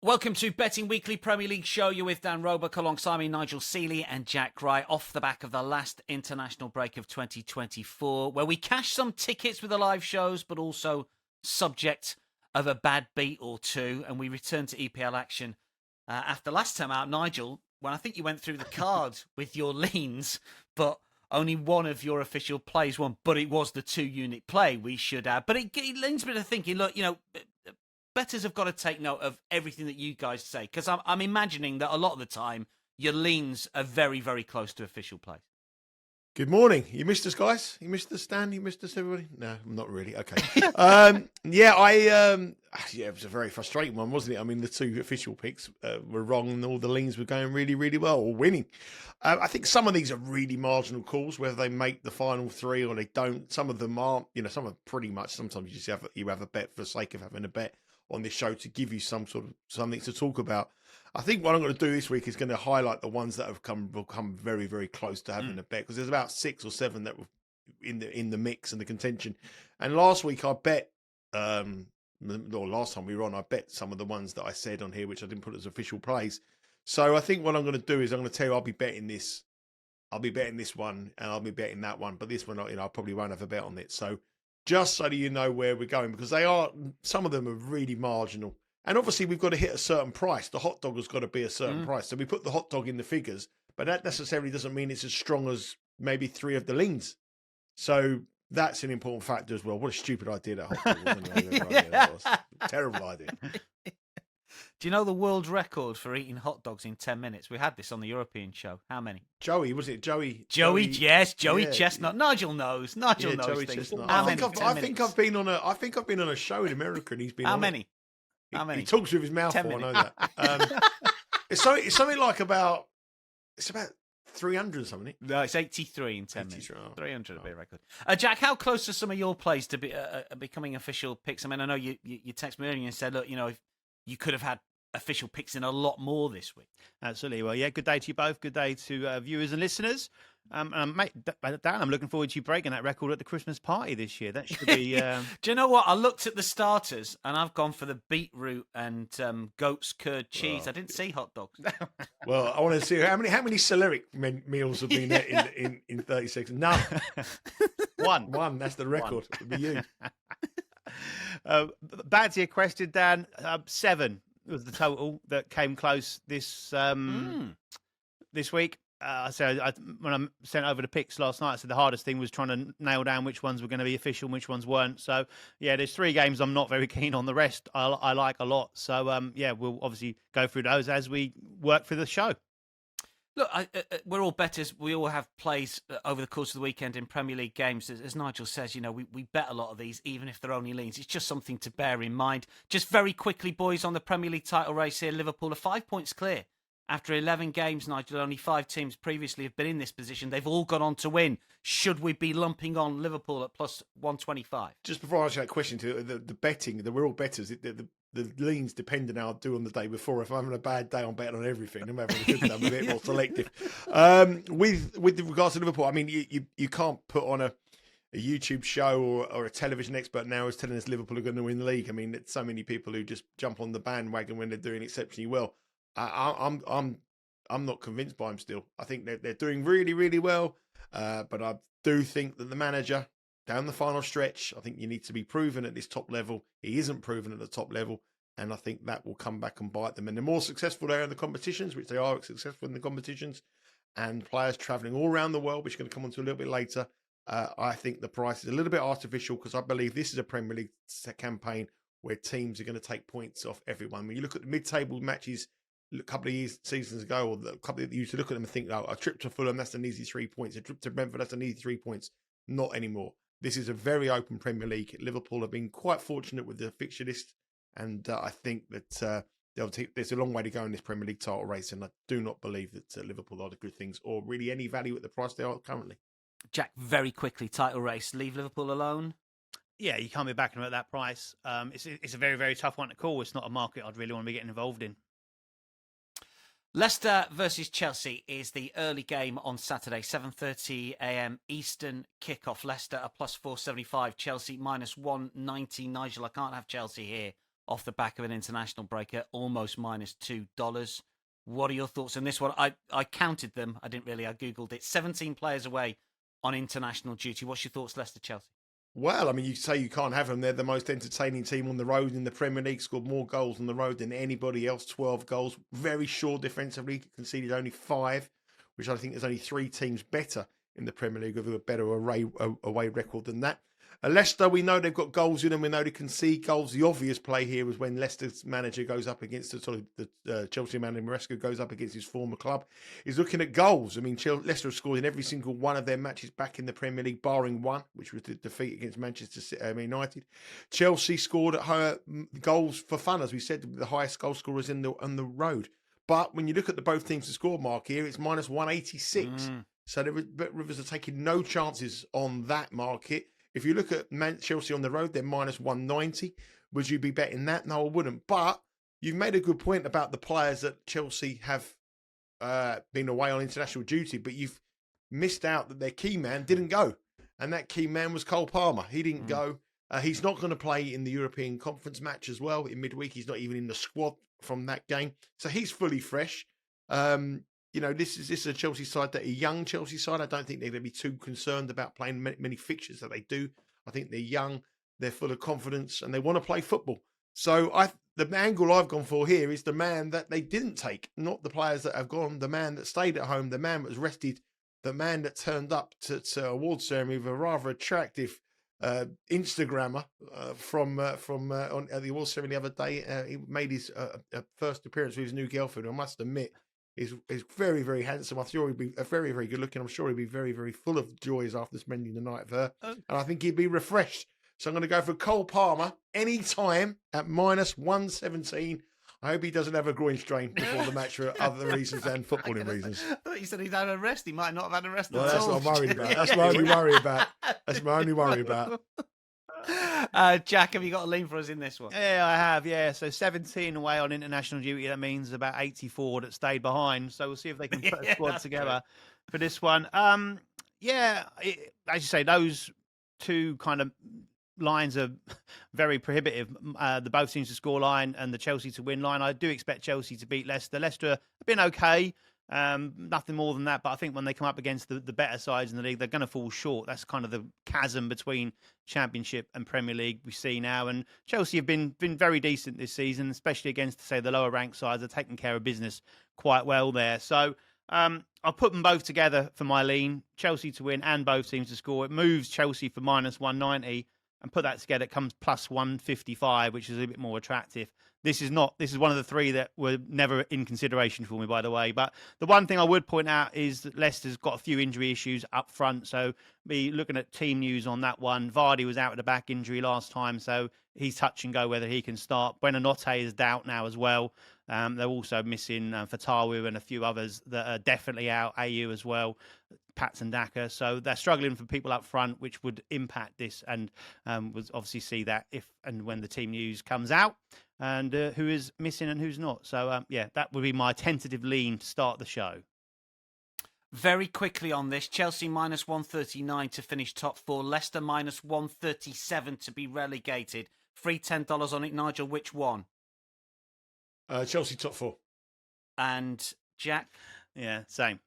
Welcome to Betting Weekly Premier League show. You're with Dan Roebuck alongside me, Nigel Seeley and Jack Wright, off the back of the last international break of 2024, where we cash some tickets with the live shows, but also subject of a bad beat or two. And we return to EPL action after last time out, Nigel, when I think you went through the card with your leans, but only one of your official plays won. But it was the 2-unit play, we should add. But it leads me to thinking, look, bettors have got to take note of everything that you guys say, because I'm imagining that a lot of the time your leans are very, very close to official plays. Good morning. You missed us, guys? You missed us, Stan? You missed us, everybody? No, not really. Okay. It was a very frustrating one, wasn't it? I mean, the two official picks were wrong and all the leans were going really, really well, or winning. I think some of these are really marginal calls, whether they make the final three or they don't. Some of them aren't. Some are pretty much, sometimes you just have a bet for the sake of having a bet on this show to give you some sort of something to talk about. I think what I'm going to do this week is going to highlight the ones that will come very, very close to having a bet, because there's about 6 or 7 that were in the mix and the contention. And last week I bet, or last time we were on, I bet some of the ones that I said on here, which I didn't put as official plays. So I think what I'm going to do is I'm going to tell you I'll be betting this one and I'll be betting that one, but this one I probably won't have a bet on it. So just so that you know where we're going, because some of them are really marginal. And obviously we've got to hit a certain price. The hot dog has got to be a certain price. So we put the hot dog in the figures, but that necessarily doesn't mean it's as strong as maybe 3 of the leans. So that's an important factor as well. What a stupid idea that hot dog was. That was a terrible idea. Do you know the world record for eating hot dogs in 10 minutes? We had this on the European show. How many? Was it Joey? Yes, Joey Chestnut. Nigel knows. Nigel knows Joey things. Chestnut. I think I've been on a show in America and he's been How on many? How many? He talks with his mouth full, I know that. It's something like about 300 or something. No, it's 83 in 10 minutes. 300 would be a record. Jack, how close are some of your plays to be becoming official picks? I mean, I know you texted me earlier and said, look, if you could have had official picks in a lot more this week. Absolutely. Well, yeah, good day to you both. Good day to viewers and listeners. Mate, Dan, I'm looking forward to you breaking that record at the Christmas party this year. That should be... Do you know what? I looked at the starters and I've gone for the beetroot and goat's curd cheese. I didn't see hot dogs. Well, I want to see how many Celeric meals have been there in 30 seconds. None. One. That's the record. It'll be you. Back to your question, Dan. 7 was the total that came close this week. When I sent over the picks last night, I said the hardest thing was trying to nail down which ones were going to be official and which ones weren't. So, yeah, there's 3 games I'm not very keen on. The rest I like a lot. So, we'll obviously go through those as we work through the show. Look, we're all bettors. We all have plays over the course of the weekend in Premier League games. As Nigel says, we bet a lot of these, even if they're only leans. It's just something to bear in mind. Just very quickly, boys, on the Premier League title race here, Liverpool are 5 points clear. After 11 games, Nigel, only 5 teams previously have been in this position. They've all gone on to win. Should we be lumping on Liverpool at plus 125? Just before I ask that question, to the betting, we're all bettors. The leans depend on how I do on the day before. If I'm having a bad day, I'm betting on everything. I'm having a good day, I'm a bit more selective. With regards to Liverpool, I mean, you can't put on a YouTube show or a television expert now is telling us Liverpool are going to win the league. I mean, it's so many people who just jump on the bandwagon when they're doing exceptionally well. I'm not convinced by them still. I think they're doing really, really well, but I do think that the manager down the final stretch, I think you need to be proven at this top level. He isn't proven at the top level, and I think that will come back and bite them. And the more successful they are in the competitions, which they are successful in the competitions, and players travelling all around the world, which is going to come on to a little bit later, I think the price is a little bit artificial, because I believe this is a Premier League campaign where teams are going to take points off everyone. When you look at the mid-table matches a couple of seasons ago, or a couple of you used to look at them and think, oh, a trip to Fulham, that's an easy 3 points. A trip to Brentford, that's an easy 3 points. Not anymore. This is a very open Premier League. Liverpool have been quite fortunate with the fixture list, and I think that there's a long way to go in this Premier League title race, and I do not believe that Liverpool are the good things or really any value at the price they are currently. Jack, very quickly, title race. Leave Liverpool alone? Yeah, you can't be backing them at that price. It's a very, very tough one to call. It's not a market I'd really want to be getting involved in. Leicester versus Chelsea is the early game on Saturday, 7:30 a.m. Eastern kickoff. Leicester are plus 475, Chelsea minus 190. Nigel, I can't have Chelsea here off the back of an international break at almost minus $2. What are your thoughts on this one? I counted them. I didn't really. I Googled it. 17 players away on international duty. What's your thoughts, Leicester, Chelsea? Well, I mean, you say you can't have them. They're the most entertaining team on the road in the Premier League, scored more goals on the road than anybody else, 12 goals. Very sure defensively, conceded only 5, which I think there's only 3 teams better in the Premier League with a better away record than that. Leicester, we know they've got goals in them. We know they concede goals. The obvious play here was when Leicester's manager goes up against the Chelsea manager, Maresca goes up against his former club. He's looking at goals. I mean, Leicester have scored in every single one of their matches back in the Premier League, barring one, which was the defeat against Manchester United. Chelsea scored at goals for fun, as we said, the highest goal scorers on the road. But when you look at the both teams to score mark here, it's minus 186. So the Rivers are taking no chances on that market. If you look at Chelsea on the road, they're minus 190. Would you be betting that? No, I wouldn't. But you've made a good point about the players that Chelsea have been away on international duty, but you've missed out that their key man didn't go. And that key man was Cole Palmer. He didn't go. He's not going to play in the European Conference match as well. In midweek, he's not even in the squad from that game. So he's fully fresh. This is a Chelsea side, that a young Chelsea side. I don't think they're going to be too concerned about playing many fixtures that they do. I think they're young, they're full of confidence, and they want to play football. So the angle I've gone for here is the man that they didn't take, not the players that have gone, the man that stayed at home, the man that was rested, the man that turned up to awards ceremony with a rather attractive Instagrammer at the awards ceremony the other day. He made his first appearance with his new girlfriend. I must admit, is very, very handsome. I'm sure he'd be very, very good looking. I'm sure he'd be very, very full of joys after spending the night with her. And I think he'd be refreshed. So I'm going to go for Cole Palmer anytime at minus 117. I hope he doesn't have a groin strain before the match for other reasons than footballing reasons. I thought you said he'd had a rest. He might not have had a rest at all. That's what I'm worried about. That's my only worry about. That's my only worry about. Jack, have you got a lean for us in this one? Yeah, I have. Yeah, so 17 away on international duty. That means about 84 that stayed behind. So we'll see if they can put a squad together for this one. As you say, those two kind of lines are very prohibitive. The both teams to score line and the Chelsea to win line. I do expect Chelsea to beat Leicester. Leicester have been okay. Nothing more than that, but I think when they come up against the better sides in the league, they're going to fall short. That's kind of the chasm between Championship and Premier League we see now. And Chelsea have been very decent this season, especially against, say, the lower ranked sides. They're taking care of business quite well there. So I'll put them both together for my lean. Chelsea to win and both teams to score. It moves Chelsea for minus 190, and put that together, it comes plus 155, which is a bit more attractive. This is one of the three that were never in consideration for me, by the way. But the one thing I would point out is that Leicester's got a few injury issues up front. So be looking at team news on that one. Vardy was out with a back injury last time, so he's touch and go whether he can start. Buonanotte is doubt now as well. They're also missing Fatawu and a few others that are definitely out. AU as well, Pats and Daka. So they're struggling for people up front, which would impact this, and we'll obviously see that if and when the team news comes out, and who is missing and who's not. So that would be my tentative lean to start the show. Very quickly on this, Chelsea minus 139 to finish top 4, Leicester minus 137 to be relegated. Free $10 on it. Nigel, which one? Chelsea top 4. And Jack? Yeah, same.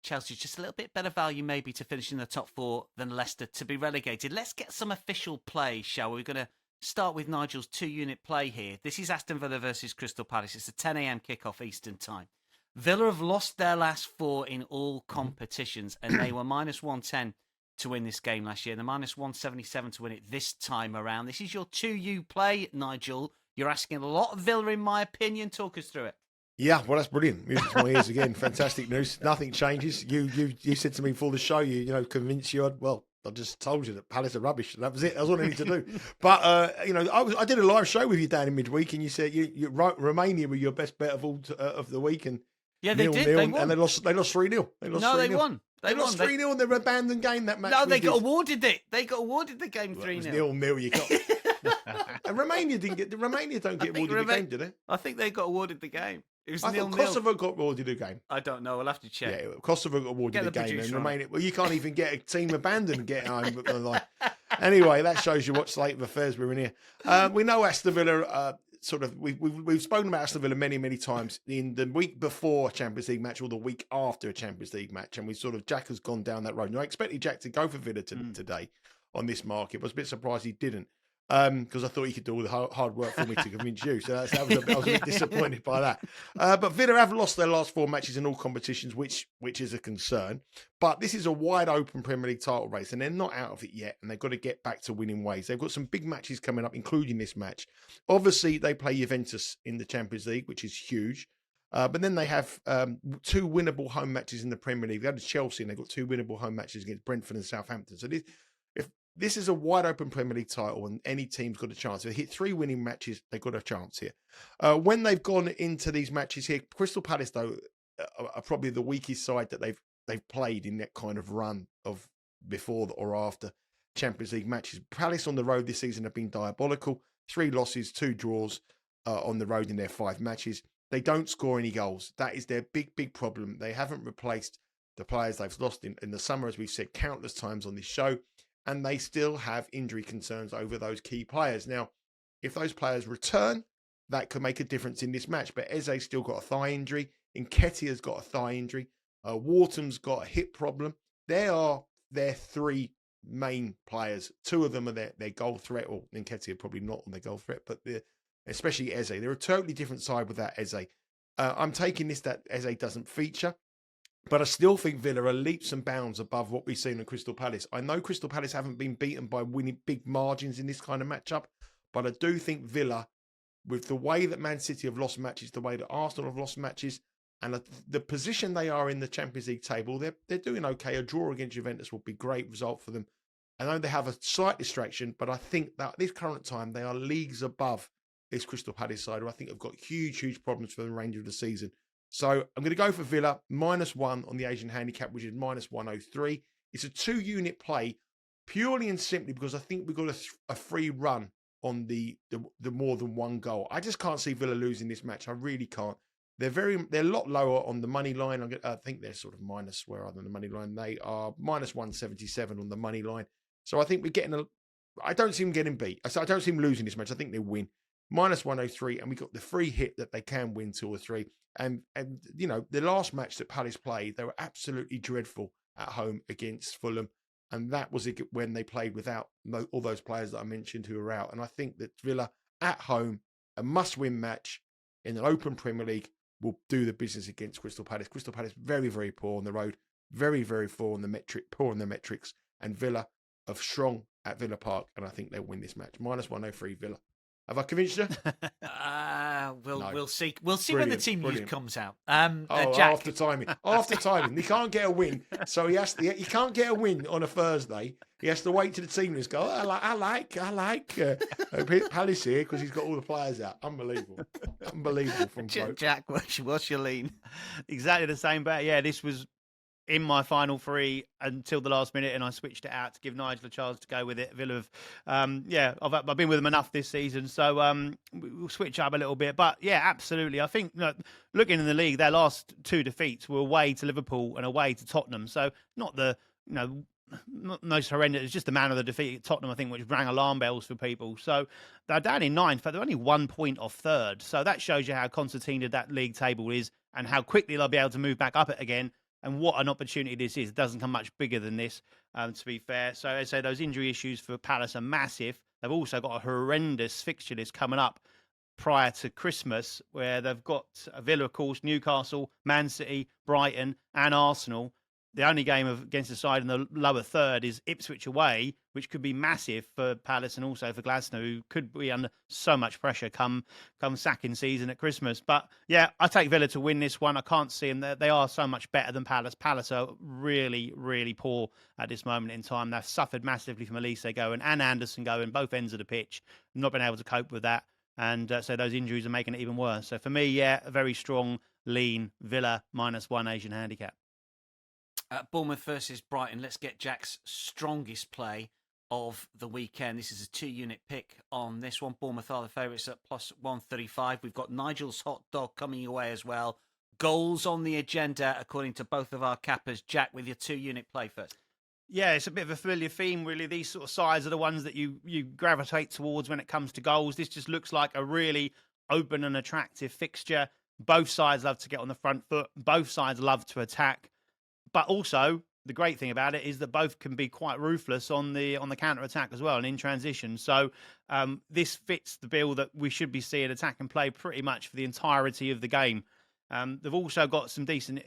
Chelsea's just a little bit better value maybe to finish in the top 4 than Leicester to be relegated. Let's get some official play, shall we? We're going to start with Nigel's 2-unit play here. This is Aston Villa versus Crystal Palace. It's a 10 a.m. kickoff Eastern time. Villa have lost their last 4 in all competitions, and they were minus 110 to win this game last year. They're minus 177 to win it this time around. This is your 2U play, Nigel. You're asking a lot of Villa, in my opinion. Talk us through it. Yeah, well, that's brilliant. Music to my ears again. Fantastic news. Nothing changes. You said to me before the show, convinced you. I just told you that Palace are rubbish. That was it. That's all I need to do. But I did a live show with you down in midweek, and you said Romania were your best bet of all of the week, and yeah, they did. They won. And they lost 3-0. They won. They lost 3-0 in their abandoned game that match. No, they got awarded it. They got awarded the game 3-0. 0-0. You got. And Romania don't get awarded the game, do they? I think they got awarded the game. It was I thought 0-0. Kosovo got awarded a game. I don't know. I'll have to check. Yeah, Kosovo got awarded a game. And Romania, well, you can't even get a team abandoned and get home. Anyway, that shows you what state of affairs we're in here. We know Aston Villa. We've spoken about Aston Villa many times in the week before a Champions League match or the week after a Champions League match, and Jack has gone down that road. And I expected Jack to go for Villa today on this market. I was a bit surprised he didn't. Because I thought he could do all the hard work for me to convince you. So I was a bit disappointed by that. But Villa have lost their last 4 matches in all competitions, which is a concern. But this is a wide open Premier League title race, and they're not out of it yet, and they've got to get back to winning ways. They've got some big matches coming up, including this match. Obviously, they play Juventus in the Champions League, which is huge. But then they have 2 winnable home matches in the Premier League. They had Chelsea, and they've got 2 winnable home matches against Brentford and Southampton. So this is a wide open Premier League title, and any team's got a chance. If they hit 3 winning matches, they've got a chance here. When they've gone into these matches here, Crystal Palace, though, are probably the weakest side that they've played in that kind of run of before or after Champions League matches. Palace on the road this season have been diabolical. 3 losses, 2 draws on the road in their 5 matches. They don't score any goals. That is their big problem. They haven't replaced the players they've lost in the summer, as we've said countless times on this show. And they still have injury concerns over those key players. Now, if those players return, that could make a difference in this match. But Eze's still got a thigh injury. Nketiah's got a thigh injury. Wharton's got a hip problem. They are their 3 main players. 2 of them are their goal threat, or Nketiah probably not on their goal threat, but especially Eze. They're a totally different side without Eze. I'm taking this that Eze doesn't feature. But I still think Villa are leaps and bounds above what we've seen in Crystal Palace. I know Crystal Palace haven't been beaten by winning big margins in this kind of matchup, but I do think Villa, with the way that Man City have lost matches, the way that Arsenal have lost matches, and the position they are in the Champions League table, they're doing okay. A draw against Juventus will be a great result for them. I know they have a slight distraction, but I think that at this current time, they are leagues above this Crystal Palace side, who I think have got huge problems for the remainder of the season. So I'm going to go for Villa, -1 on the Asian handicap, which is -103. It's a 2-unit play, purely and simply because I think we've got a free run on the more than 1 goal. I just can't see Villa losing this match. I really can't. They're a lot lower on the money line. I think they're sort of minus, where other than the money line, they are -177 on the money line. So I think we're getting I don't see them getting beat. I don't see them losing this match. I think they win. -103, and we got the free hit that they can win 2 or 3. And you know, the last match that Palace played, they were absolutely dreadful at home against Fulham. And that was when they played without all those players that I mentioned who are out. And I think that Villa at home, a must-win match in an open Premier League, will do the business against Crystal Palace. Crystal Palace very poor on the road, very poor on the metrics. And Villa are strong at Villa Park, and I think they'll win this match. -103 Villa. Have I convinced you? We'll see. We'll see when the team news comes out. Jack. After timing. He can't get a win, so he can't get a win on a Thursday. He has to wait till the team news go. I like Palace here because he's got all the players out. Unbelievable from Jack. What's your lean? Exactly the same bet. Yeah, this was in my final 3 until the last minute, and I switched it out to give Nigel a chance to go with it. Villa have, I've been with them enough this season, so we'll switch up a little bit. But yeah, absolutely. I think looking in the league, their last 2 defeats were away to Liverpool and away to Tottenham. So not the not most horrendous. It's just the manner of the defeat at Tottenham, I think, which rang alarm bells for people. So they're down in 9th, but they're only 1 point off 3rd. So that shows you how concertinaed that league table is and how quickly they'll be able to move back up it again. And what an opportunity this is. It doesn't come much bigger than this, to be fair. So I say those injury issues for Palace are massive. They've also got a horrendous fixture list coming up prior to Christmas, where they've got Villa, of course, Newcastle, Man City, Brighton and Arsenal. The only game against the side in the lower 3rd is Ipswich away, which could be massive for Palace and also for Glasgow, who could be under so much pressure come sacking season at Christmas. But yeah, I take Villa to win this one. I can't see them. They are so much better than Palace. Palace are really poor at this moment in time. They've suffered massively from Elise going and Anderson going, both ends of the pitch. Not been able to cope with that. And so those injuries are making it even worse. So for me, yeah, a very strong, lean Villa -1 Asian handicap. Bournemouth versus Brighton. Let's get Jack's strongest play of the weekend. This is a 2-unit pick on this one. Bournemouth are the favourites at plus 135. We've got Nigel's hot dog coming away as well. Goals on the agenda, according to both of our cappers. Jack, with your 2-unit play first. Yeah, it's a bit of a familiar theme, really. These sort of sides are the ones that you gravitate towards when it comes to goals. This just looks like a really open and attractive fixture. Both sides love to get on the front foot. Both sides love to attack. But also, the great thing about it is that both can be quite ruthless on the counter-attack as well and in transition. So this fits the bill that we should be seeing attack and play pretty much for the entirety of the game. They've also got some decent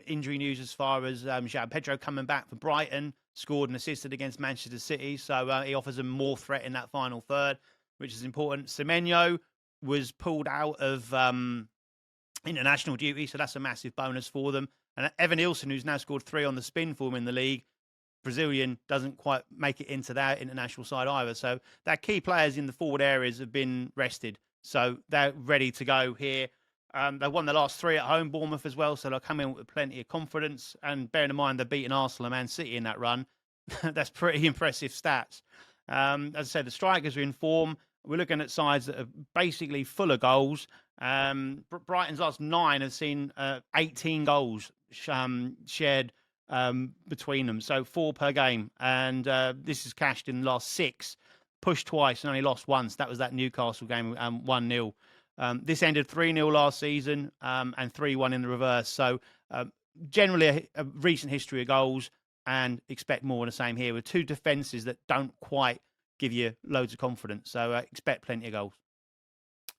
injury news as far as João Pedro coming back for Brighton, scored and assisted against Manchester City. So he offers them more threat in that final third, which is important. Semenyo was pulled out of international duty, so that's a massive bonus for them. And Evan Ilson, who's now scored 3 on the spin for him in the league, Brazilian, doesn't quite make it into that international side either. So their key players in the forward areas have been rested. So they're ready to go here. They won the last 3 at home, Bournemouth as well, so they'll come in with plenty of confidence. And bearing in mind they're beating Arsenal and Man City in that run, that's pretty impressive stats. As I said, the strikers are in form. We're looking at sides that are basically full of goals. Brighton's last 9 have seen 18 goals shared between them, so 4 per game. And this is cashed in the last 6, pushed twice and only lost once. That was that Newcastle game, 1-0. This ended 3-0 last season and 3-1 in the reverse. So generally a recent history of goals, and expect more of the same here with 2 defences that don't quite give you loads of confidence. So expect plenty of goals.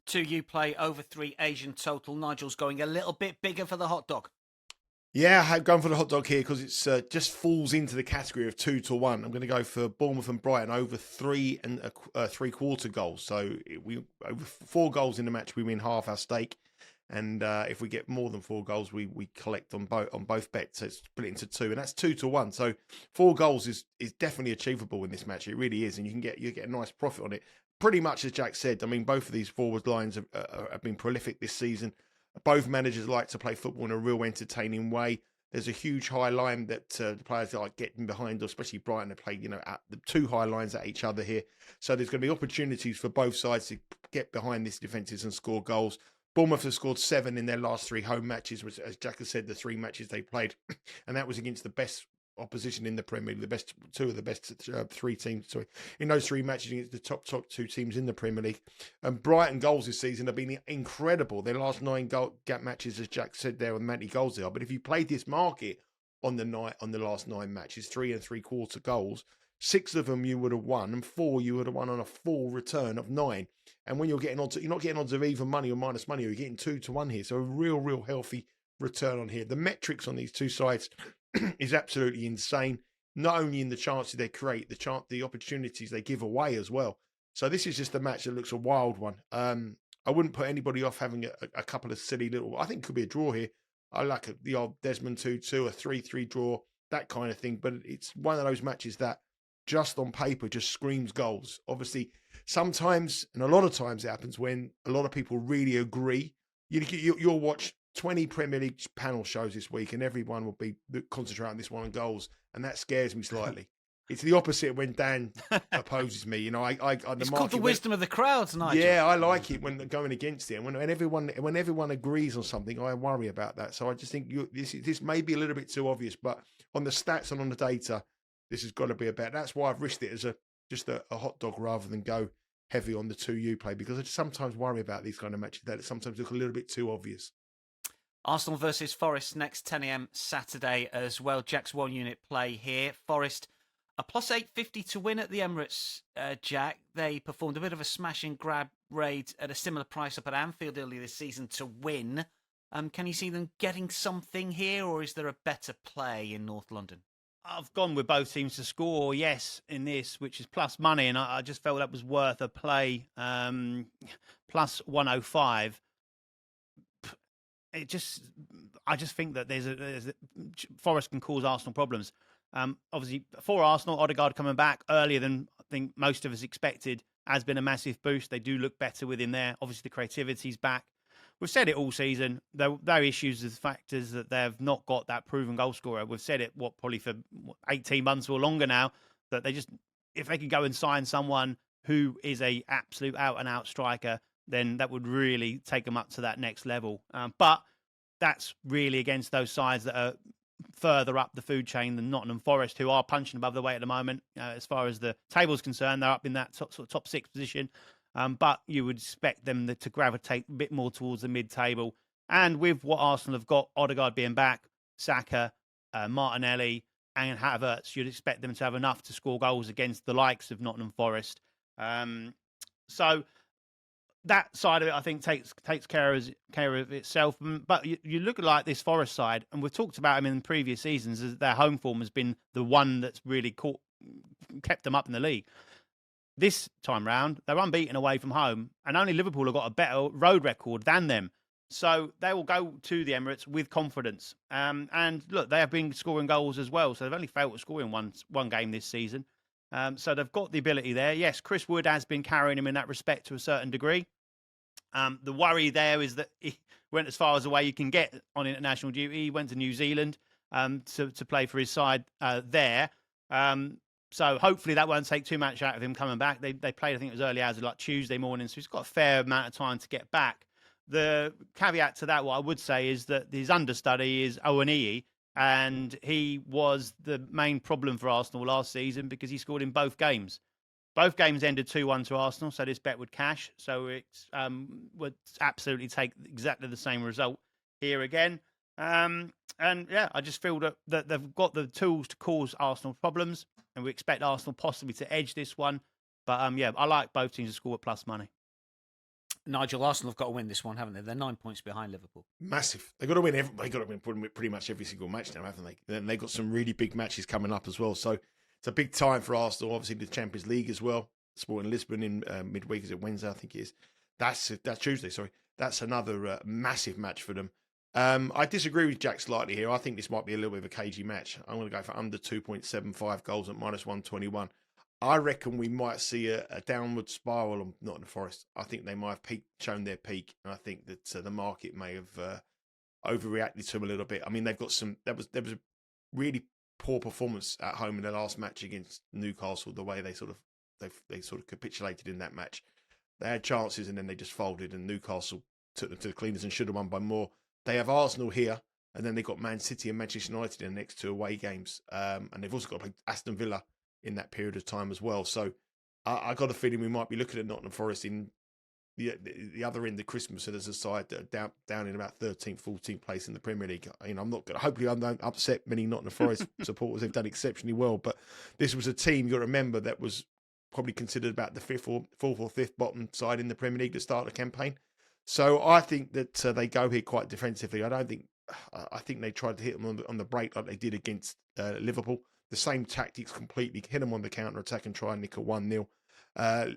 2U play over 3 Asian total. Nigel's going a little bit bigger for the hot dog. Yeah, I'm going for the hot dog here because it's just falls into the category of 2-1. I'm going to go for Bournemouth and Brighton over 3 3/4 goals. So we over 4 goals in the match, we win half our stake, and if we get more than 4 goals, we collect on both bets. So it's split into 2, and that's 2-1. So 4 goals is definitely achievable in this match. It really is, and you get a nice profit on it. Pretty much as Jack said. I mean, both of these forward lines have been prolific this season. Both managers like to play football in a real entertaining way. There's a huge high line that the players like getting behind, especially Brighton. They play, at the 2 high lines at each other here. So there's going to be opportunities for both sides to get behind these defences and score goals. Bournemouth have scored 7 in their last 3 home matches, which, as Jack has said, the 3 matches they played, and that was against the best opposition in the Premier League, the best 2 of the best 3 teams. Sorry, in those 3 matches against the top 2 teams in the Premier League. And Brighton goals this season have been incredible. Their last 9 goal gap matches, as Jack said there, with many goals they are. But if you played this market on the last 9 matches, 3 3/4 goals, 6 of them you would have won, and 4 you would have won on a full return of 9. And when you're not getting odds of even money or minus money, you're getting 2-1 here. So a real healthy return on here. The metrics on these 2 sides is absolutely insane. Not only in the chances they create, the opportunities they give away as well. So this is just a match that looks a wild one. I wouldn't put anybody off having a couple of silly little. I think it could be a draw here. I like the old Desmond 2-2, a 3-3 draw, that kind of thing. But it's one of those matches that just on paper just screams goals. Obviously, sometimes and a lot of times it happens when a lot of people really agree. You'll watch 20 Premier League panel shows this week, and everyone will be concentrating on this one on goals, and that scares me slightly. It's the opposite when Dan opposes me. It's called the wisdom of the crowds, Nigel. Yeah, I like it when going against it, and when everyone agrees on something, I worry about that. So I just think this may be a little bit too obvious, but on the stats and on the data, this has got to be a bet. That's why I've risked it as just a hot dog rather than go heavy on the 2U play, because I just sometimes worry about these kind of matches that sometimes look a little bit too obvious. Arsenal versus Forest next 10 a.m. Saturday as well. Jack's 1-unit play here. Forest a plus 850 to win at the Emirates, Jack. They performed a bit of a smash and grab raid at a similar price up at Anfield earlier this season to win. Can you see them getting something here, or is there a better play in North London? I've gone with both teams to score, yes, in this, which is plus money, and I just felt that was worth a play. Plus 105. I just think that Forest can cause Arsenal problems. Obviously, for Arsenal, Odegaard coming back earlier than I think most of us expected has been a massive boost. They do look better with him there. Obviously, the creativity's back. We've said it all season. Their issues with factors that they've not got that proven goal scorer. We've said it, probably for 18 months or longer now, that they just if they could go and sign someone who is a absolute out-and-out striker, then that would really take them up to that next level. But that's really against those sides that are further up the food chain than Nottingham Forest, who are punching above the weight at the moment. As far as the table's concerned, they're up in that top 6 position. But you would expect them to gravitate a bit more towards the mid-table. And with what Arsenal have got, Odegaard being back, Saka, Martinelli, and Havertz, you'd expect them to have enough to score goals against the likes of Nottingham Forest. So that side of it, I think, takes care of itself. But you look at like this Forest side, and we've talked about them in previous seasons, as their home form has been the one that's really kept them up in the league. This time round, they're unbeaten away from home, and only Liverpool have got a better road record than them. So they will go to the Emirates with confidence. And look, they have been scoring goals as well. So they've only failed to score in one game this season. So they've got the ability there. Yes, Chris Wood has been carrying him in that respect to a certain degree. The worry there is that he went as far as the way you can get on international duty. He went to New Zealand to play for his side there. So hopefully that won't take too much out of him coming back. They played, I think it was early hours of like Tuesday morning. So he's got a fair amount of time to get back. The caveat to that, what I would say, is that his understudy is Oweneye, and he was the main problem for Arsenal last season because he scored in both games. Both games ended 2-1 to Arsenal, so this bet would cash. So it would absolutely take exactly the same result here again. And yeah, I just feel that they've got the tools to cause Arsenal problems, and we expect Arsenal possibly to edge this one. But yeah, I like both teams to score at plus money. Nigel, Arsenal have got to win this one, haven't they? They're 9 points behind Liverpool. Massive. They've got to win. They've got to win pretty much every single match now, haven't they? And they've got some really big matches coming up as well. So it's a big time for Arsenal. Obviously, the Champions League as well. Sporting Lisbon in midweek. Is it Wednesday? I think it is. That's Tuesday. Sorry, that's another massive match for them. I disagree with Jack slightly here. I think this might be a little bit of a cagey match. I'm going to go for under 2.75 goals at -121. I reckon we might see a downward spiral on Nottingham Forest. I think they might have shown their peak, and I think that the market may have overreacted to them a little bit. I mean, they've got there was a really poor performance at home in the last match against Newcastle. The way they sort of capitulated in that match. They had chances and then they just folded, and Newcastle took them to the cleaners and should have won by more. They have Arsenal here, and then they've got Man City and Manchester United in the next 2 away games, and they've also got to play Aston Villa in that period of time as well. So I got a feeling we might be looking at Nottingham Forest in the other end of Christmas as a side that are down in about 13th, 14th place in the Premier League. You know, I'm not going to, hopefully I don't upset many Nottingham Forest supporters. They've done exceptionally well, but this was a team, you've got to remember, that was probably considered about the fourth or fifth bottom side in the Premier League to start the campaign. So I think that they go here quite defensively. I think they tried to hit them on the break like they did against Liverpool. The same tactics completely, hit them on the counter-attack and try and nick a 1-0.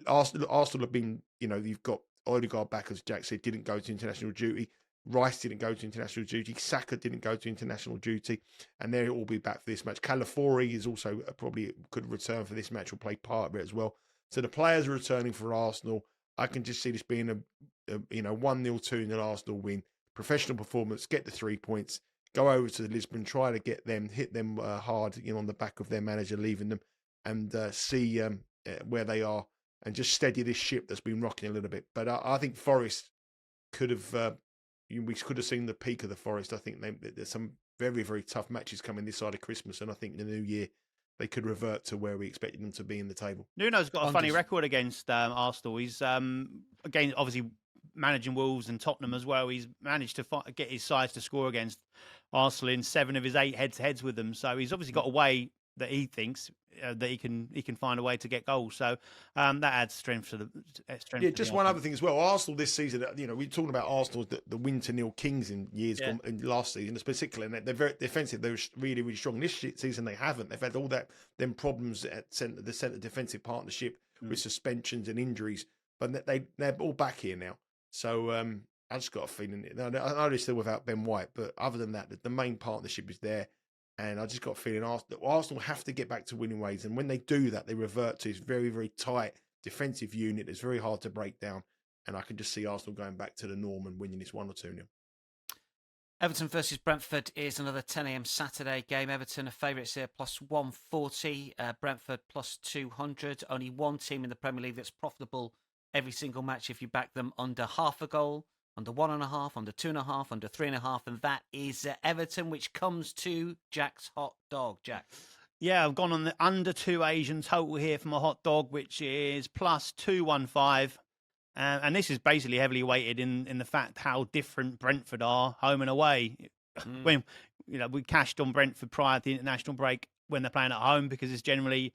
Arsenal have been, you've got Odegaard back, as Jack said, didn't go to international duty. Rice didn't go to international duty. Saka didn't go to international duty. And they'll all be back for this match. Calafiori is also probably could return for this match or play part of it as well. So the players are returning for Arsenal. I can just see this being a 1-0, 2-0 Arsenal win. Professional performance, get the 3 points. Go over to Lisbon, try to hit them hard, on the back of their manager leaving them, and see where they are, and just steady this ship that's been rocking a little bit. But I think Forest could have, we could have seen the peak of the Forest. I think there's some very, very tough matches coming this side of Christmas, and I think in the new year they could revert to where we expected them to be in the table. Nuno's got a funny record against Arsenal. He's again, obviously, managing Wolves and Tottenham as well. He's managed to get his sides to score against Arsenal in 7 of his 8 head-to-heads with them. So he's obviously got a way that he thinks that he can find a way to get goals. So that adds strength to the strength. Yeah, just one other thing as well. Arsenal this season, we're talking about Arsenal, the win-to-nil kings in years gone, in last season, particularly, and they're very defensive. They're really, really strong. This season they haven't. They've had all them problems at the centre defensive partnership with suspensions and injuries, but they're all back here now. So I just got a feeling. I know they're still without Ben White, but other than that, the main partnership is there. And I just got a feeling Arsenal have to get back to winning ways. And when they do that, they revert to this very, very tight defensive unit that's very hard to break down. And I can just see Arsenal going back to the norm and winning this 1 or 2-0. Everton versus Brentford is another 10 a.m. Saturday game. Everton are favourites here, plus 140. Brentford plus 200. Only one team in the Premier League that's profitable every single match if you back them under half a goal, under 1.5, under 2.5, under 3.5. And that is Everton, which comes to Jack's hot dog. Jack. Yeah, I've gone on the under 2 Asian total here for my hot dog, which is plus 215. And this is basically heavily weighted in the fact how different Brentford are home and away. When we cashed on Brentford prior to the international break when they're playing at home because it's generally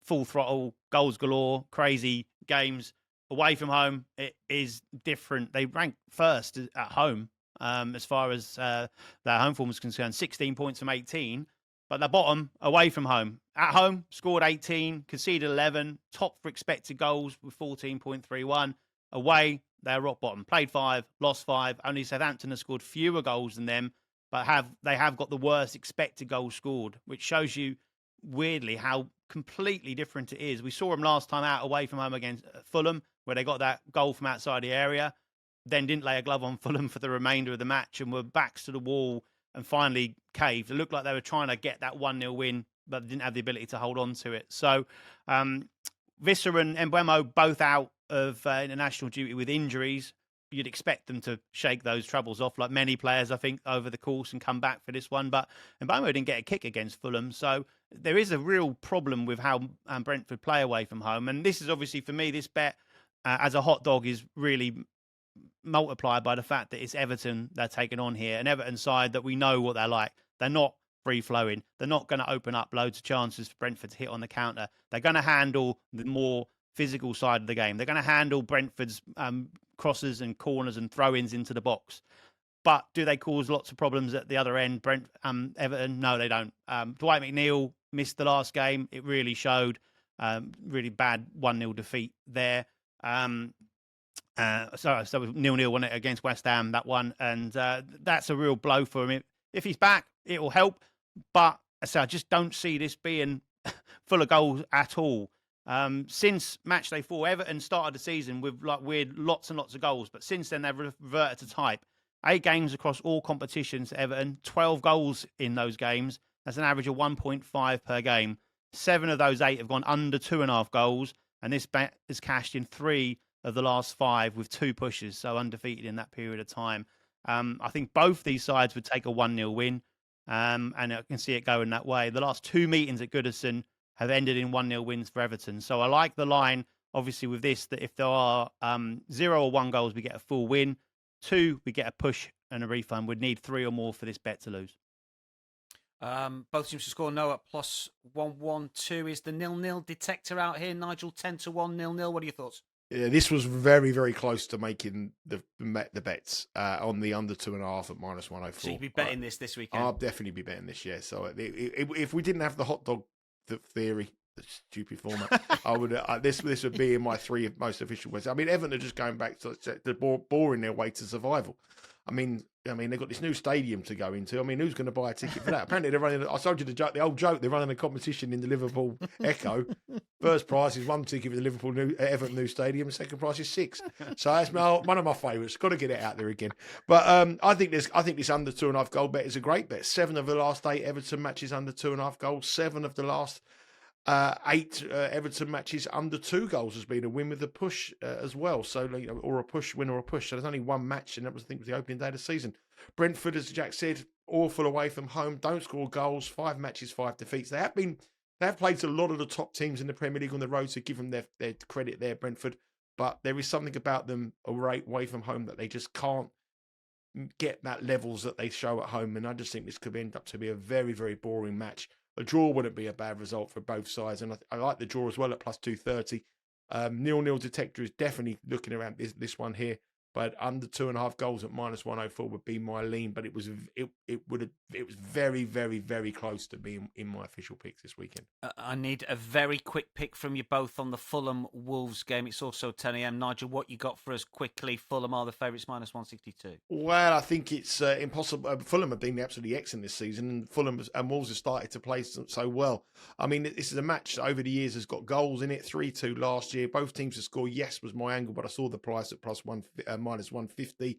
full throttle, goals galore, crazy games. Away from home, it is different. They rank first at home as far as their home form is concerned, 16 points from 18. But they're bottom away from home. At home, scored 18, conceded 11, top for expected goals with 14.31. Away, they're rock bottom. Played 5, lost 5. Only Southampton has scored fewer goals than them, but they have got the worst expected goals scored, which shows you, weirdly, how completely different it is. We saw them last time out away from home against Fulham, where they got that goal from outside the area, then didn't lay a glove on Fulham for the remainder of the match and were backs to the wall and finally caved. It looked like they were trying to get that 1-0 win, but didn't have the ability to hold on to it. So Visser and Mbeumo both out of international duty with injuries. You'd expect them to shake those troubles off, like many players, I think, over the course and come back for this one. But Mbeumo didn't get a kick against Fulham. So there is a real problem with how Brentford play away from home. And this is obviously, for me, this bet as a hot dog is really multiplied by the fact that it's Everton they're taking on here, an Everton side that we know what they're like. They're not free-flowing. They're not going to open up loads of chances for Brentford to hit on the counter. They're going to handle the more physical side of the game. They're going to handle Brentford's crosses and corners and throw-ins into the box. But do they cause lots of problems at the other end? Everton? No, they don't. Dwight McNeil missed the last game. It really showed. Really bad 1-0 defeat there. So it was 0-0, wasn't it, against West Ham, that one. And that's a real blow for him. If he's back, it will help. But I just don't see this being full of goals at all. Since Matchday 4, Everton started the season with weird lots and lots of goals. But since then, they've reverted to type. 8 games across all competitions, Everton. 12 goals in those games. That's an average of 1.5 per game. 7 of those 8 have gone under 2.5 goals. And this bet is cashed in 3 of the last 5 with 2 pushes, so undefeated in that period of time. I think both these sides would take a 1-0 win, and I can see it going that way. The last 2 meetings at Goodison have ended in 1-0 wins for Everton. So I like the line, obviously, with this, that if there are 0 or 1 goals, we get a full win. 2, we get a push and a refund. We'd need 3 or more for this bet to lose. Both teams to score no at plus 112. Is the 0-0 detector out here? Nigel, 10-1, 0-0. What are your thoughts? Yeah, this was very, very close to making the bets on the under 2.5 at minus 104. So you'd be betting this weekend? I'll definitely be betting this, yeah. So if we didn't have the hot dog theory, the stupid format, I would this would be in my 3 most official ways. I mean, Everton are just going back to boring their way to survival. I mean, they've got this new stadium to go into. I mean, who's going to buy a ticket for that? Apparently, they're running. I told you the old joke. They're running a competition in the Liverpool Echo. First prize is 1 ticket for the Liverpool Everton new stadium. Second prize is 6. So that's one of my favourites. Got to get it out there again. But I think this under 2.5 goal bet is a great bet. 7 of the last 8 Everton matches under 2.5 goals. 7 of the last 8 Everton matches under 2 goals has been a win with a push as well. So, or a push, win or a push. So there's only 1 match, and that was, I think, was the opening day of the season. Brentford, as Jack said, awful away from home, don't score goals, 5 matches, 5 defeats. They have played a lot of the top teams in the Premier League on the road, to give them their credit there, Brentford. But there is something about them away from home that they just can't get that levels that they show at home. And I just think this could end up to be a very, very boring match. A draw wouldn't be a bad result for both sides, and I like the draw as well at plus 230. 0-0 detector is definitely looking around this one here, but under 2.5 goals at minus 104 would be my lean. But it was very, very, very close to being in my official picks this weekend. I need a very quick pick from you both on the Fulham Wolves game. It's also 10 a.m. Nigel, what you got for us quickly? Fulham are the favourites, minus 162. Well, I think it's impossible. Fulham have been absolutely excellent this season, and Fulham and Wolves have started to play so well. I mean, this is a match that over the years has got goals in it. 3-2 last year. Both teams to score, yes, was my angle, but I saw the price at minus 150.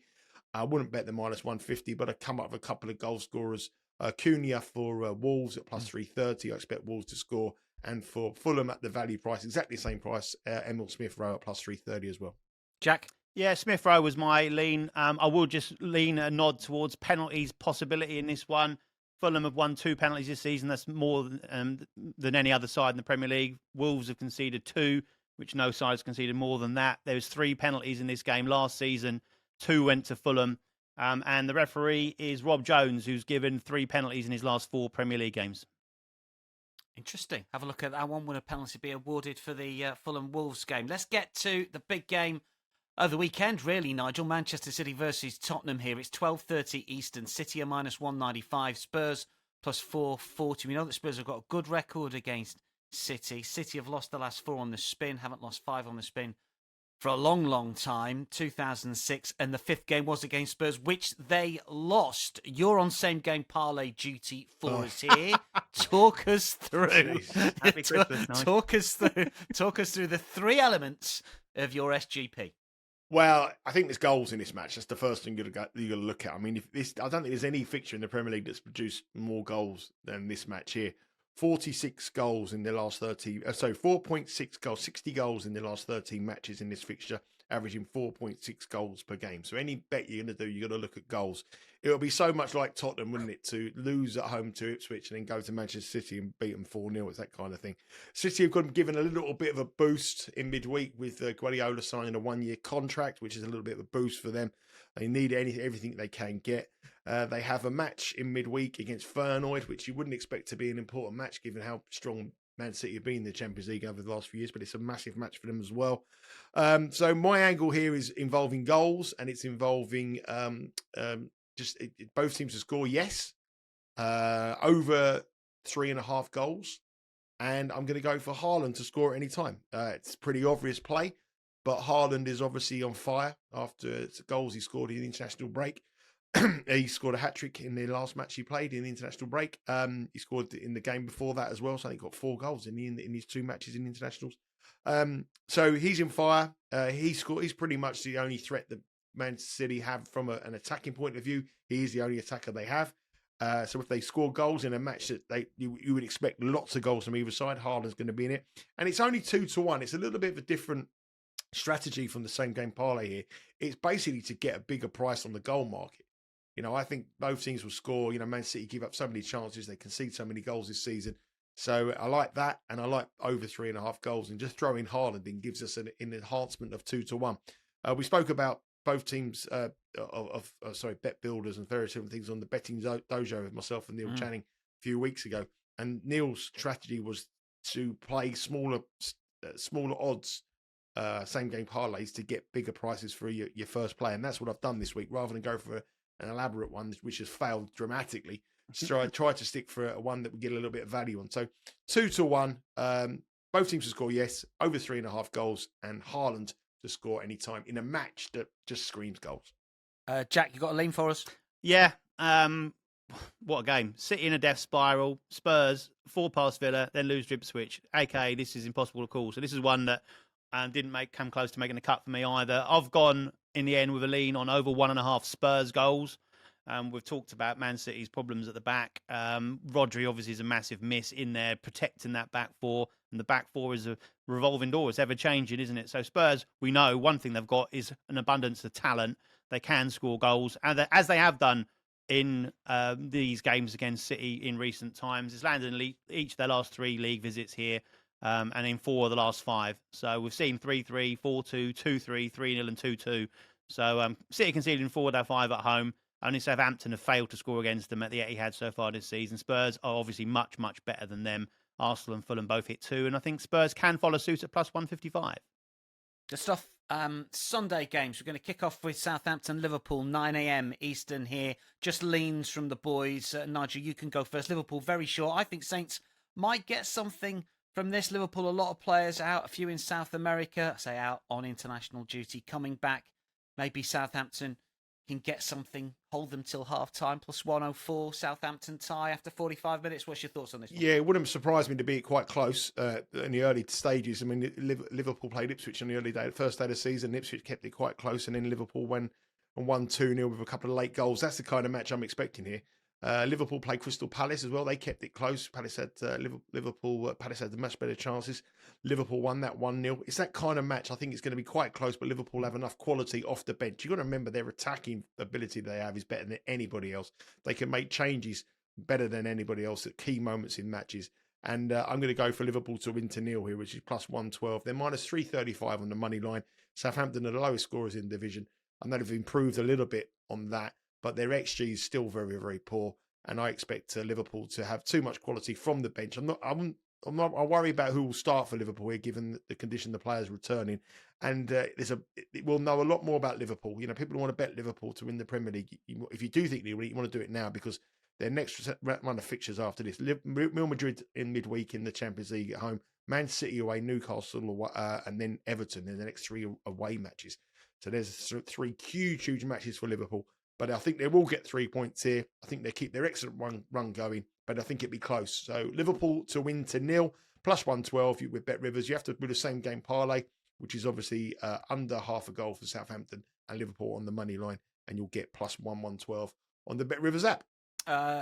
I wouldn't bet the minus 150, but I come up with a couple of goal scorers. Cunha for Wolves at plus 330. I expect Wolves to score. And for Fulham at the value price, exactly the same price, Emil Smith-Rowe at plus 330 as well. Jack? Yeah, Smith-Rowe was my lean. I will just lean a nod towards penalties possibility in this one. Fulham have won 2 penalties this season. That's more than any other side in the Premier League. Wolves have conceded 2, which no side has conceded more than that. There was 3 penalties in this game last season. 2 went to Fulham. And the referee is Rob Jones, who's given 3 penalties in his last 4 Premier League games. Interesting. Have a look at that one. Will a penalty be awarded for the Fulham Wolves game? Let's get to the big game of the weekend, really, Nigel. Manchester City versus Tottenham here. It's 12:30 Eastern. City are minus 195. Spurs plus 440. We know that Spurs have got a good record against City. City have lost the last 4 on the spin, haven't lost 5 on the spin for a long, long time, 2006, and the 5th game was against Spurs, which they lost. You're on same game parlay duty for us here. Talk us through. Happy Christmas, Talk us through the 3 elements of your SGP. Well, I think there's goals in this match. That's the first thing you've got to look at. I mean, I don't think there's any fixture in the Premier League that's produced more goals than this match here. 46 goals in the last 4.6 goals, 60 goals in the last 13 matches in this fixture, averaging 4.6 goals per game. So any bet you're going to do, you've got to look at goals. It'll be so much like Tottenham, wouldn't it, to lose at home to Ipswich and then go to Manchester City and beat them 4-0. It's that kind of thing. City have got given a little bit of a boost in midweek with Guardiola signing a 1-year contract, which is a little bit of a boost for them. They need everything they can get. They have a match in midweek against Feyenoord, which you wouldn't expect to be an important match given how strong Man City have been in the Champions League over the last few years, but it's a massive match for them as well. So my angle here is involving goals, and it's involving both teams to score, yes, over 3.5 goals. And I'm going to go for Haaland to score at any time. It's pretty obvious play, but Haaland is obviously on fire after the goals he scored in the international break. He scored a hat-trick in the last match he played in the international break. He scored in the game before that as well, so I think he got 4 goals in his 2 matches in internationals. So he's in fire. He's pretty much the only threat that Man City have from an attacking point of view. He is the only attacker they have. So if they score goals in a match that you would expect lots of goals from either side, Haaland's going to be in it. And it's only 2-1. It's a little bit of a different strategy from the same game parlay here. It's basically to get a bigger price on the goal market. You know, I think both teams will score. You know, Man City give up so many chances. They concede so many goals this season. So I like that. And I like over 3.5 goals. And just throwing Haaland in gives us an enhancement of 2-1. We spoke about both teams bet builders and various different things on the betting dojo with myself and Neil Channing a few weeks ago. And Neil's strategy was to play smaller odds, same game parlays to get bigger prices for your first play. And that's what I've done this week, rather than go for an elaborate one, which has failed dramatically. Try to stick for one that we get a little bit of value on. So 2-1, both teams to score, yes, over 3.5 goals, and Haaland to score any time in a match that just screams goals. Jack, you got a lean for us? Yeah. What a game. City in a death spiral. Spurs, 4 past Villa, then lose to Ipswich. AKA, this is impossible to call. So this is one that didn't come close to making the cut for me either. I've gone in the end with a lean on over 1.5 Spurs goals. We've talked about Man City's problems at the back. Rodri obviously is a massive miss in there, protecting that back 4. And the back 4 is a revolving door. It's ever changing, isn't it? So Spurs, we know one thing they've got is an abundance of talent. They can score goals, and as they have done in these games against City in recent times. It's landed in each of their last 3 league visits here, and in 4 of the last 5. So we've seen 3-3, 4-2, 2-3, 3-0 and 2-2. So City conceded in 4 of their 5 at home. Only Southampton have failed to score against them at the Etihad so far this season. Spurs are obviously much, much better than them. Arsenal and Fulham both hit 2, and I think Spurs can follow suit at plus 155. Good stuff. Sunday games. We're going to kick off with Southampton, Liverpool, 9 a.m. Eastern here. Just leans from the boys. Nigel, you can go first. Liverpool, very short. I think Saints might get something from this. Liverpool, a lot of players out, a few in South America, I say out on international duty, coming back. Maybe Southampton can get something, hold them till half-time, plus 104, Southampton tie after 45 minutes. What's your thoughts on this one? Yeah, it wouldn't surprise me to be quite close in the early stages. I mean, Liverpool played Ipswich on the first day of the season. Ipswich kept it quite close, and then Liverpool, when and won 2-0 with a couple of late goals. That's the kind of match I'm expecting here. Liverpool played Crystal Palace as well. They kept it close. Palace had Palace had the much better chances. Liverpool won that 1-0. It's that kind of match. I think it's going to be quite close, but Liverpool have enough quality off the bench. You've got to remember their attacking ability they have is better than anybody else. They can make changes better than anybody else at key moments in matches. And I'm going to go for Liverpool to win 2-0 here, which is plus 112. They're minus 335 on the money line. Southampton are the lowest scorers in the division. I know they've improved a little bit on that, but their XG is still very, very poor. And I expect Liverpool to have too much quality from the bench. I worry about who will start for Liverpool here, given the condition the players are returning. And we'll know a lot more about Liverpool. You know, people want to bet Liverpool to win the Premier League. If you do think you want to do it now, because their next run of fixtures after this: Real Madrid in midweek in the Champions League at home, Man City away, Newcastle, and then Everton in the next 3 away matches. So there's 3 huge matches for Liverpool. But I think they will get 3 points here. I think they keep their excellent run going, but I think it'd be close. So Liverpool to win 2-0, plus 112 with Bet Rivers. You have to do the same game parlay, which is obviously under half a goal for Southampton and Liverpool on the money line, and you'll get plus 112 on the Bet Rivers app.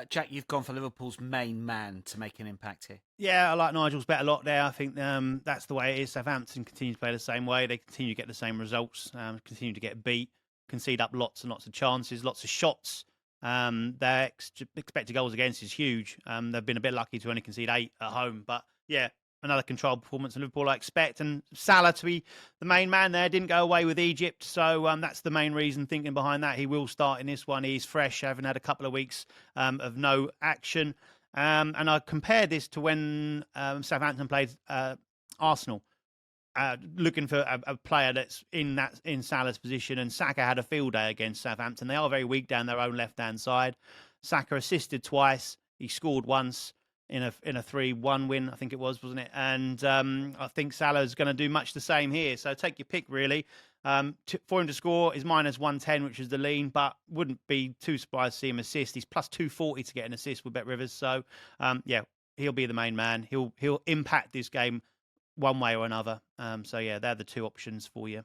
Jack, you've gone for Liverpool's main man to make an impact here. Yeah, I like Nigel's bet a lot there. I think that's the way it is. Southampton continue to play the same way. They continue to get the same results, continue to get beat, concede up lots and lots of chances, lots of shots. Their expected goals against is huge. They've been a bit lucky to only concede 8 at home. But yeah, another controlled performance in Liverpool I expect. And Salah to be the main man there. Didn't go away with Egypt. So that's the main reason thinking behind that. He will start in this one. He's fresh, having had a couple of weeks of no action. And I compared this to when Southampton played Arsenal. Looking for a player that's in Salah's position, and Saka had a field day against Southampton. They are very weak down their own left-hand side. Saka assisted twice. He scored once in a 3-1 win, I think it was, wasn't it? And I think Salah's going to do much the same here. So take your pick, really. For him to score is minus 110, which is the lean, but wouldn't be too surprised to see him assist. He's plus 240 to get an assist with Bet Rivers. So yeah, he'll be the main man. He'll impact this game one way or another. So yeah, they're the 2 options for you.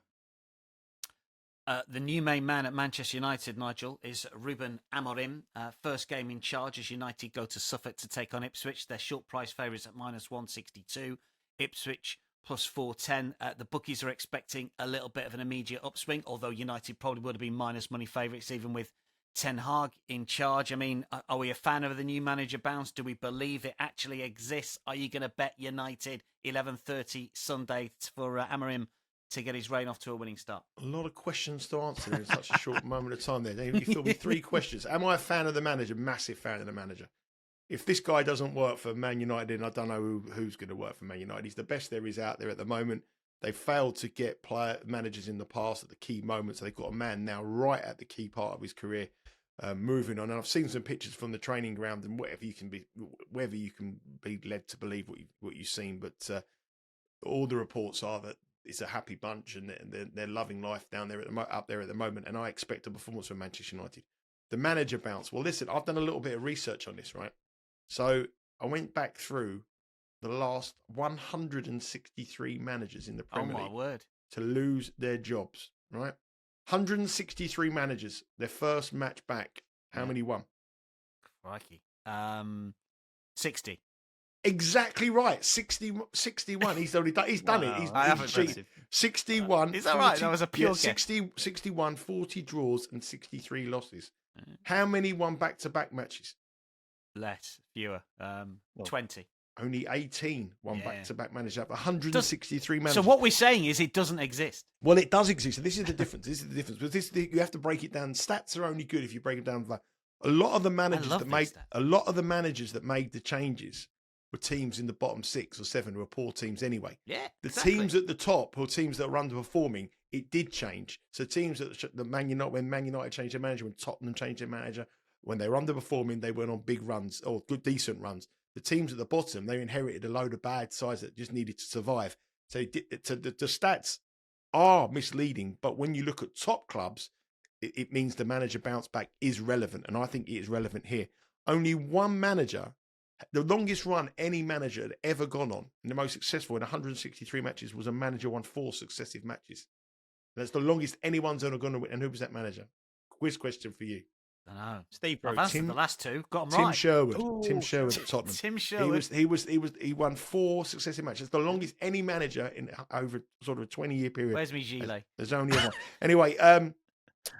The new main man at Manchester United, Nigel, is Ruben Amorim. First game in charge as United go to Suffolk to take on Ipswich. They're short price favourites at minus 162. Ipswich plus 410. The bookies are expecting a little bit of an immediate upswing, although United probably would have been minus money favourites even with Ten Hag in charge. I mean, are we a fan of the new manager bounce? Do we believe it actually exists? Are you going to bet United 11:30 Sunday for Amorim to get his reign off to a winning start? A lot of questions to answer in such a short moment of time there. You filled me 3 questions. Am I a fan of the manager? Massive fan of the manager. If this guy doesn't work for Man United, and I don't know who's going to work for Man United, he's the best there is out there at the moment. They've failed to get managers in the past at the key moments. They've got a man now right at the key part of his career. Moving on, and I've seen some pictures from the training ground and whether you can be led to believe what you've seen, but all the reports are that it's a happy bunch and they're loving life down there up there at the moment. And I expect a performance from Manchester United. The manager bounce. Well, listen, I've done a little bit of research on this, right? So I went back through the last 163 managers in the Premier League. Oh my word! To lose their jobs, right? 163 managers, their first match back. How many won? Crikey. 60. Exactly right. 61. He's done it. He's cheated. 61. Is that 40, right? That was a pure guess. 61, 40 draws and 63 losses. How many won back-to-back matches? Less. Fewer. 20. Only 18 won back-to-back managers up. 163 managers. So what we're saying is it doesn't exist. Well, it does exist. And this is the difference. But you have to break it down. Stats are only good if you break it down. A lot of the managers that made the changes were teams in the bottom 6 or 7 who were poor teams anyway. Yeah, the teams at the top or teams that were underperforming, it did change. So teams when Man United changed their manager, when Tottenham changed their manager, when they were underperforming, they went on big runs or good, decent runs. The teams at the bottom, they inherited a load of bad sides that just needed to survive. So the stats are misleading, but when you look at top clubs, it means the manager bounce back is relevant, and I think it is relevant here. Only one manager, the longest run any manager had ever gone on, and the most successful in 163 matches, was a manager won 4 successive matches. That's the longest anyone's ever gone to win. And who was that manager? quiz question for you. I know. Steve I've Bruce. answered the last two. Got them Tim right. Sherwood. Ooh. Tim Sherwood at Tottenham. Tim Sherwood. He won 4 successive matches, the longest any manager in over sort of a 20-year period. Where's me gilet? There's only one. Anyway,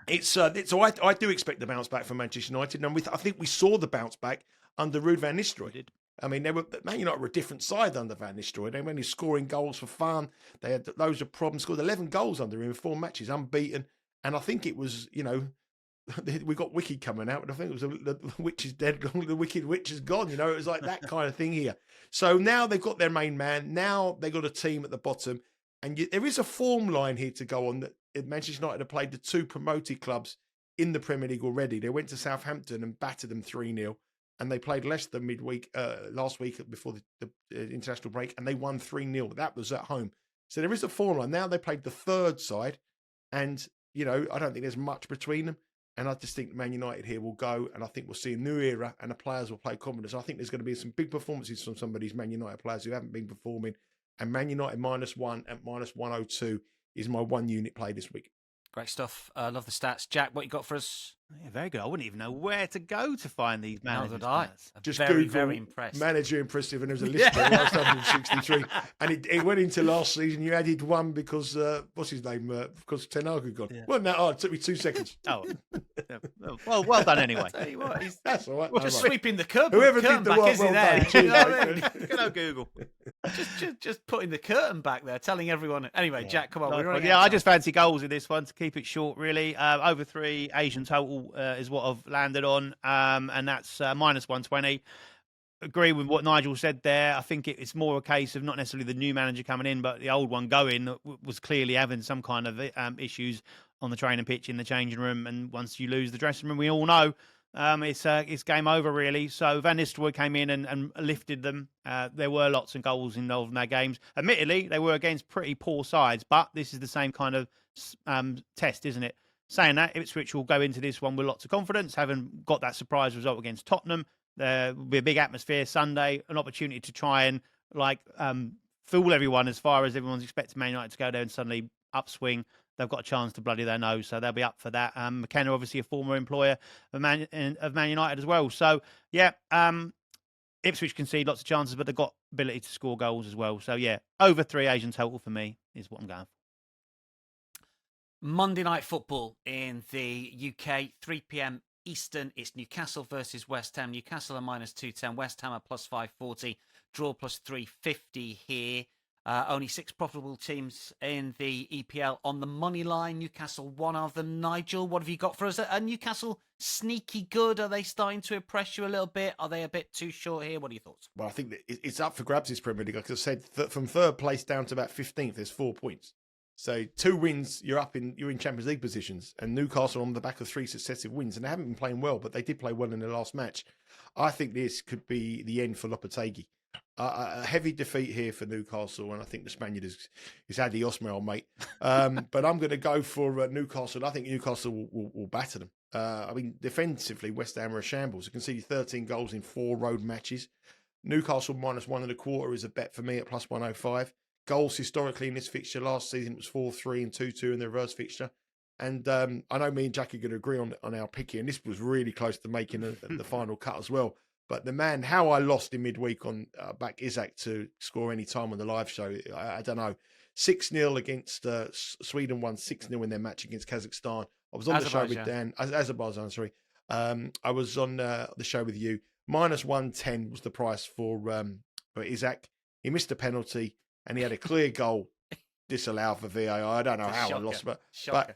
it's so I do expect the bounce back from Manchester United, and I think we saw the bounce back under Ruud van Nistelrooy. I mean, Man United were a different side under Van Nistelrooy. They were only scoring goals for fun. They had loads of problems. Scored 11 goals under him in 4 matches, unbeaten. And I think it was, we got Wiki coming out, and I think it was the witch is dead, the wicked witch is gone. It was like that kind of thing here. So now they've got their main man. Now they've got a team at the bottom. And there is a form line here to go on that Manchester United have played the 2 promoted clubs in the Premier League already. They went to Southampton and battered them 3-0. And they played Leicester midweek last week before the international break, and they won 3-0. That was at home. So there is a form line. Now they played the 3rd side, and, I don't think there's much between them. And I just think Man United here will go, and I think we'll see a new era, and the players will play confidence. I think there's going to be some big performances from some of these Man United players who haven't been performing. And Man United -1 at -102 is my 1 unit play this week. Great stuff. Love the stats. Jack, what you got for us? Yeah, very good. I wouldn't even know where to go to find these managers. Neither would I. Just very, Google very impressed. manager impressive, and there was a list of last 163. And it went into last season. You added one because, what's his name? Because Ten Hag had gone. Yeah. Well, no, it took me 2 seconds. Oh, well done anyway. I'll tell you what, That's all right. Just sweeping the curtain. Whoever curtain did the back, work, is he well there? done. Cheers, You know what I mate. mean? Good old Google. just putting the curtain back there, telling everyone. Anyway, Jack, come on. Nice We're running one. out I of just time. fancy goals in this one to keep it short, really. Over 3 Asian total is what I've landed on, and that's -120. Agree with what Nigel said there. I think it's more a case of not necessarily the new manager coming in, but the old one going was clearly having some kind of issues on the training pitch, in the changing room, and once you lose the dressing room, we all know it's game over, really. So Van Nistelrooy came in and lifted them. There were lots of goals involved in their games. Admittedly, they were against pretty poor sides, but this is the same kind of test, isn't it? Saying that, Ipswich will go into this one with lots of confidence, having got that surprise result against Tottenham. There will be a big atmosphere Sunday, an opportunity to try and fool everyone as far as everyone's expecting Man United to go there and suddenly upswing. They've got a chance to bloody their nose, so they'll be up for that. McKenna, obviously a former employer of Man United as well. So, yeah, Ipswich concede lots of chances, but they've got ability to score goals as well. So, yeah, over 3 Asian total for me is what I'm going for. Monday night football in the UK, 3 p.m. Eastern. It's Newcastle versus West Ham. Newcastle are -210. West Ham are +540. Draw +350 here. Only 6 profitable teams in the EPL on the money line. Newcastle, one of them. Nigel, what have you got for us? Are Newcastle sneaky good? Are they starting to impress you a little bit? Are they a bit too short here? What are your thoughts? Well, I think that it's up for grabs this Premier League. Like I said, from 3rd place down to about 15th, there's 4 points. So 2 wins, you're in Champions League positions, and Newcastle on the back of 3 successive wins, and they haven't been playing well, but they did play well in the last match. I think this could be the end for Lopetegui. A heavy defeat here for Newcastle, and I think the Spaniard is adios, my old mate. But I'm going to go for Newcastle. I think Newcastle will batter them. I mean, defensively, West Ham are a shambles. They conceded 13 goals in 4 road matches. Newcastle -1.25 is a bet for me at +105. Goals historically in this fixture last season it was 4-3 and 2-2 in the reverse fixture. And I know me and Jackie are going to agree on our pick here, and this was really close to making the final cut as well. But the man, how I lost in midweek on back Isak to score any time on the live show, I don't know. 6-0 against Sweden, won 6-0 in their match against Kazakhstan. I was on the show with Dan, Azerbaijan, sorry. I was on the show with you. -110 was the price for Isak. He missed a penalty, and he had a clear goal disallowed for VAR. I don't know how I lost, but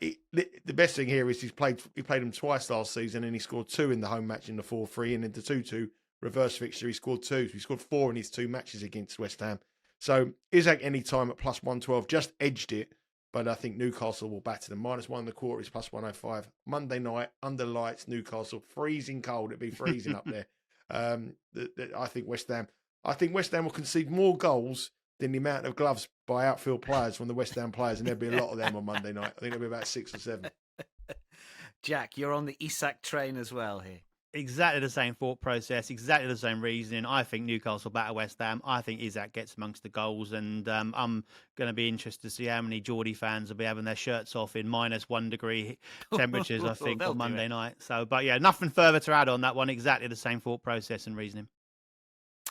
the best thing here is he played him twice last season, and he scored 2 in the home match in the 4-3, and in the 2-2 reverse fixture he scored 2. So he scored 4 in his 2 matches against West Ham. So Isak any time at +112 just edged it, but I think Newcastle will batter them. -1.25 is +105. Monday night under lights, Newcastle freezing cold. It'd be freezing up there. I think West Ham will concede more goals than the amount of gloves by outfield players from the West Ham players, and there'll be a lot of them on Monday night. I think there'll be about 6 or 7. Jack, you're on the Isak train as well here. Exactly the same thought process, exactly the same reasoning. I think Newcastle batter West Ham. I think Isak gets amongst the goals, and I'm going to be interested to see how many Geordie fans will be having their shirts off in -1 degree temperatures, I think, They'll on do Monday it. night. So, but yeah, nothing further to add on that one. Exactly the same thought process and reasoning.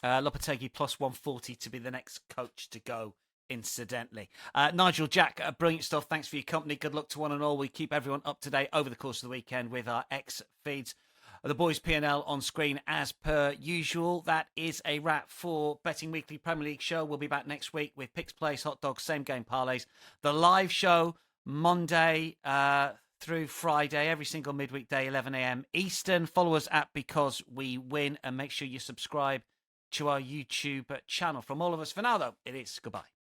Lopetegui +140 to be the next coach to go, incidentally. Nigel, Jack, brilliant stuff. Thanks for your company. Good luck to one and all. We keep everyone up to date over the course of the weekend with our X feeds. The boys' P&L on screen as per usual. That is a wrap for Betting Weekly Premier League show. We'll be back next week with Picks, Plays, Hot Dogs, Same Game Parlays. The live show Monday through Friday, every single midweek day, 11 a.m. Eastern. Follow us at Because We Win and make sure you subscribe to our YouTube channel. From all of us for now, though, it is goodbye.